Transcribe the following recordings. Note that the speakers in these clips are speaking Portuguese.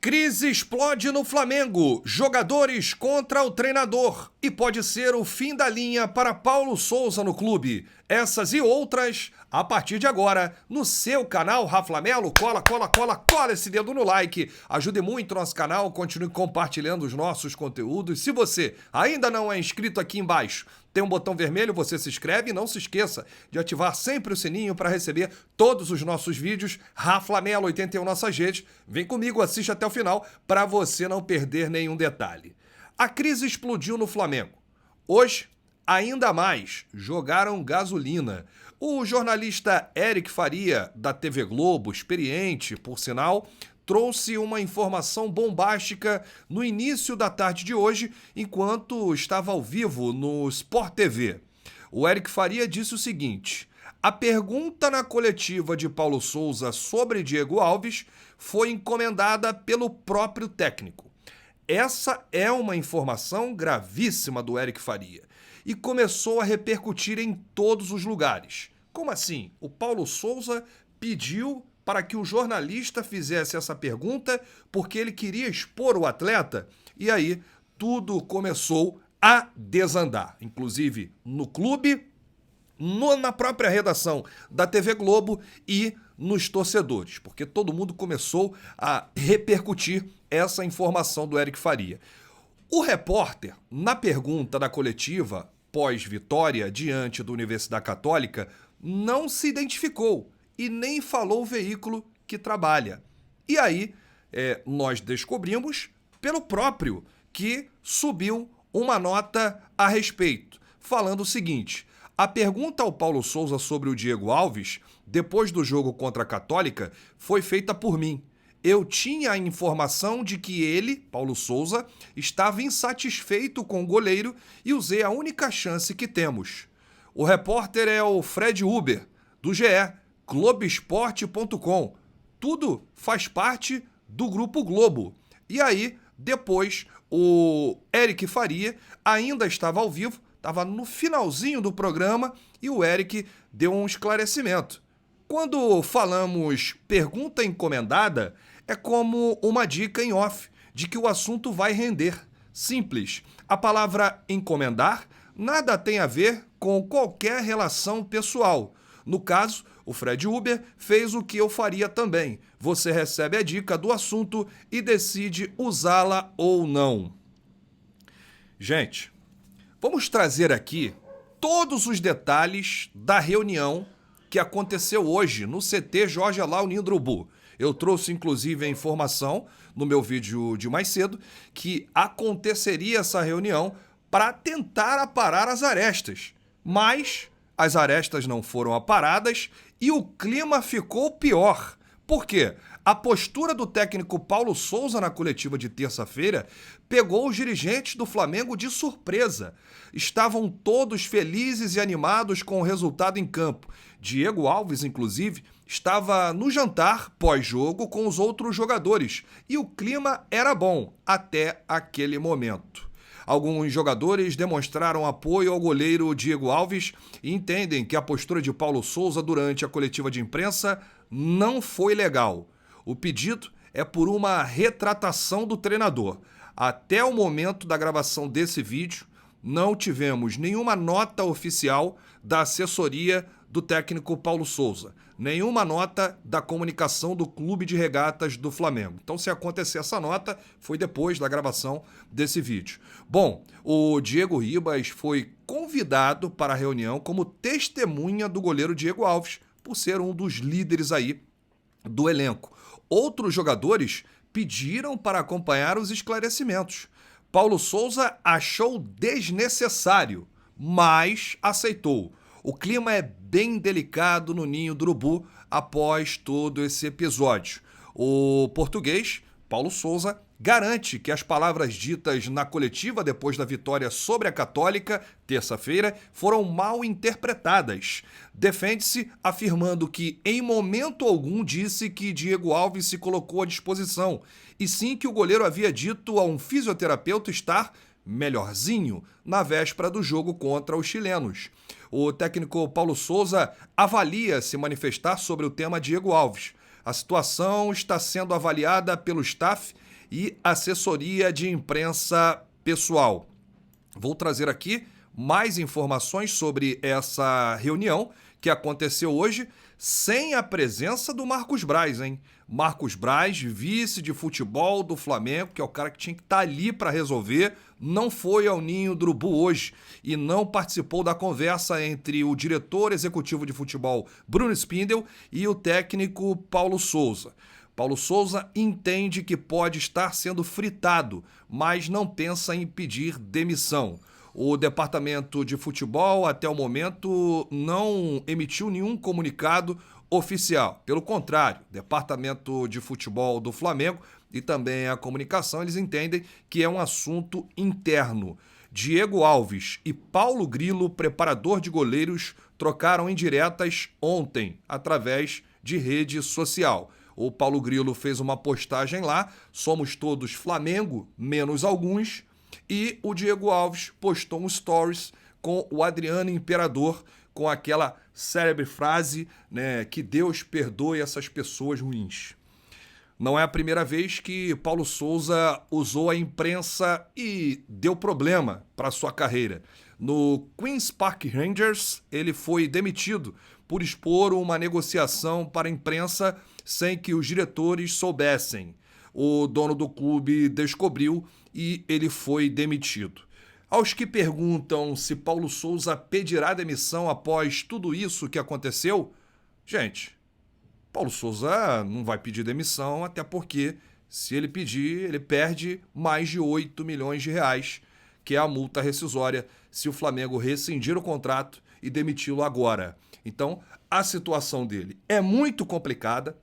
Crise explode no Flamengo, jogadores contra o treinador e pode ser o fim da linha para Paulo Souza no clube. Essas e outras, a partir de agora, no seu canal Raflamelo. Cola esse dedo no like, ajude muito o nosso canal, continue compartilhando os nossos conteúdos. Se você ainda não é inscrito, aqui embaixo tem um botão vermelho, você se inscreve e não se esqueça de ativar sempre o sininho para receber todos os nossos vídeos. Raflamelo 81 nossas redes. Vem comigo, assiste até o final para você não perder nenhum detalhe. A crise explodiu no Flamengo. Hoje, ainda mais, jogaram gasolina. O jornalista Eric Faria, da TV Globo, experiente, por sinal, trouxe uma informação bombástica no início da tarde de hoje, enquanto estava ao vivo no Sport TV. O Eric Faria disse o seguinte: a pergunta na coletiva de Paulo Souza sobre Diego Alves foi encomendada pelo próprio técnico. Essa é uma informação gravíssima do Eric Faria e começou a repercutir em todos os lugares. Como assim? O Paulo Souza pediu para que o jornalista fizesse essa pergunta porque ele queria expor o atleta? E aí tudo começou a desandar, inclusive no clube, na própria redação da TV Globo e nos torcedores, porque todo mundo começou a repercutir essa informação do Eric Faria. O repórter, na pergunta da coletiva pós-vitória diante da Universidade Católica, não se identificou e nem falou o veículo que trabalha. E aí, nós descobrimos pelo próprio que subiu uma nota a respeito, falando o seguinte: a pergunta ao Paulo Souza sobre o Diego Alves, depois do jogo contra a Católica, foi feita por mim. Eu tinha a informação de que ele, Paulo Souza, estava insatisfeito com o goleiro e usei a única chance que temos. O repórter é o Fred Uber, do GE, Globoesporte.com. Tudo faz parte do Grupo Globo. E aí, depois, o Eric Faria ainda estava ao vivo, estava no finalzinho do programa e o Eric deu um esclarecimento. Quando falamos pergunta encomendada, é como uma dica em off de que o assunto vai render. Simples. A palavra encomendar nada tem a ver com qualquer relação pessoal. No caso, o Fred Uber fez o que eu faria também. Você recebe a dica do assunto e decide usá-la ou não. Gente, vamos trazer aqui todos os detalhes da reunião que aconteceu hoje no CT Jorge Alau Ninho Urubu. Eu trouxe inclusive a informação no meu vídeo de mais cedo que aconteceria essa reunião para tentar aparar as arestas. Mas as arestas não foram aparadas e o clima ficou pior. Por quê? A postura do técnico Paulo Souza na coletiva de terça-feira pegou os dirigentes do Flamengo de surpresa. Estavam todos felizes e animados com o resultado em campo. Diego Alves, inclusive, estava no jantar pós-jogo com os outros jogadores e o clima era bom até aquele momento. Alguns jogadores demonstraram apoio ao goleiro Diego Alves e entendem que a postura de Paulo Souza durante a coletiva de imprensa não foi legal. O pedido é por uma retratação do treinador. Até o momento da gravação desse vídeo, não tivemos nenhuma nota oficial da assessoria do técnico Paulo Souza, nenhuma nota da comunicação do Clube de Regatas do Flamengo. Então, se acontecer essa nota, foi depois da gravação desse vídeo. Bom, o Diego Ribas foi convidado para a reunião como testemunha do goleiro Diego Alves, por ser um dos líderes aí do elenco. Outros jogadores pediram para acompanhar os esclarecimentos. Paulo Souza achou desnecessário, mas aceitou. O clima é bem delicado no Ninho do Urubu após todo esse episódio. O português, Paulo Souza, garante que as palavras ditas na coletiva depois da vitória sobre a Católica, terça-feira, foram mal interpretadas. Defende-se afirmando que em momento algum disse que Diego Alves se colocou à disposição, e sim que o goleiro havia dito a um fisioterapeuta estar melhorzinho na véspera do jogo contra os chilenos. O técnico Paulo Souza avalia se manifestar sobre o tema Diego Alves. A situação está sendo avaliada pelo staff e assessoria de imprensa pessoal. Vou trazer aqui mais informações sobre essa reunião que aconteceu hoje, sem a presença do Marcos Braz, hein? Marcos Braz, vice de futebol do Flamengo, que é o cara que tinha que estar ali para resolver, não foi ao Ninho do Urubu hoje e não participou da conversa entre o diretor executivo de futebol, Bruno Spindel, e o técnico Paulo Souza. Paulo Souza entende que pode estar sendo fritado, mas não pensa em pedir demissão. O departamento de futebol, até o momento, não emitiu nenhum comunicado oficial. Pelo contrário, o departamento de futebol do Flamengo e também a comunicação, eles entendem que é um assunto interno. Diego Alves e Paulo Grilo, preparador de goleiros, trocaram indiretas ontem, através de rede social. O Paulo Grilo fez uma postagem lá, somos todos Flamengo, menos alguns, e o Diego Alves postou um stories com o Adriano Imperador, com aquela célebre frase, né, que Deus perdoe essas pessoas ruins. Não é a primeira vez que Paulo Souza usou a imprensa e deu problema para sua carreira. No Queen's Park Rangers, ele foi demitido por expor uma negociação para a imprensa sem que os diretores soubessem. O dono do clube descobriu e ele foi demitido. Aos que perguntam se Paulo Souza pedirá demissão após tudo isso que aconteceu, gente, Paulo Souza não vai pedir demissão, até porque, se ele pedir, ele perde mais de 8 milhões de reais, que é a multa rescisória se o Flamengo rescindir o contrato e demiti-lo agora. Então, a situação dele é muito complicada.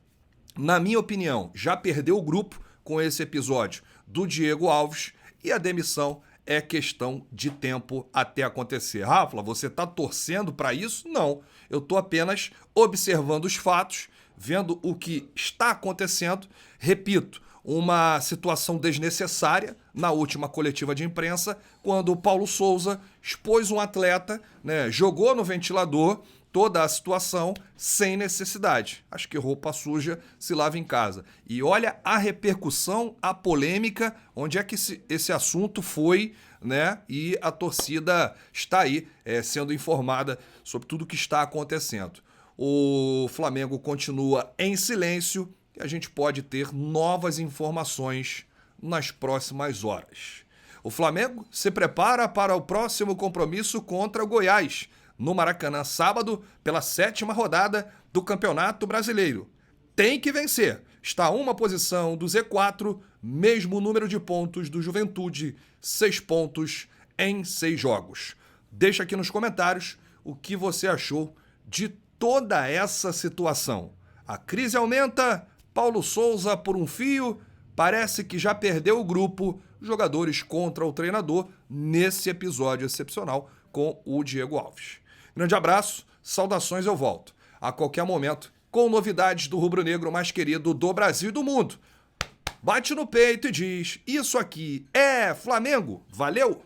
Na minha opinião, já perdeu o grupo com esse episódio do Diego Alves e a demissão é questão de tempo até acontecer. Rafa, você está torcendo para isso? Não. Eu estou apenas observando os fatos, vendo o que está acontecendo. Repito, uma situação desnecessária na última coletiva de imprensa, quando o Paulo Souza expôs um atleta, né, jogou no ventilador toda a situação sem necessidade. Acho que roupa suja se lava em casa. E olha a repercussão, a polêmica, onde é que esse assunto foi, né? E a torcida está aí sendo informada sobre tudo o que está acontecendo. O Flamengo continua em silêncio e a gente pode ter novas informações nas próximas horas. O Flamengo se prepara para o próximo compromisso contra o Goiás, no Maracanã, sábado, pela 7ª rodada do Campeonato Brasileiro. Tem que vencer. Está a uma posição do Z4, mesmo número de pontos do Juventude, 6 pontos em 6 jogos. Deixa aqui nos comentários o que você achou de toda essa situação. A crise aumenta, Paulo Souza por um fio, parece que já perdeu o grupo, jogadores contra o treinador, nesse episódio excepcional com o Diego Alves. Grande abraço, saudações, eu volto a qualquer momento com novidades do rubro-negro mais querido do Brasil e do mundo. Bate no peito e diz, isso aqui é Flamengo, valeu!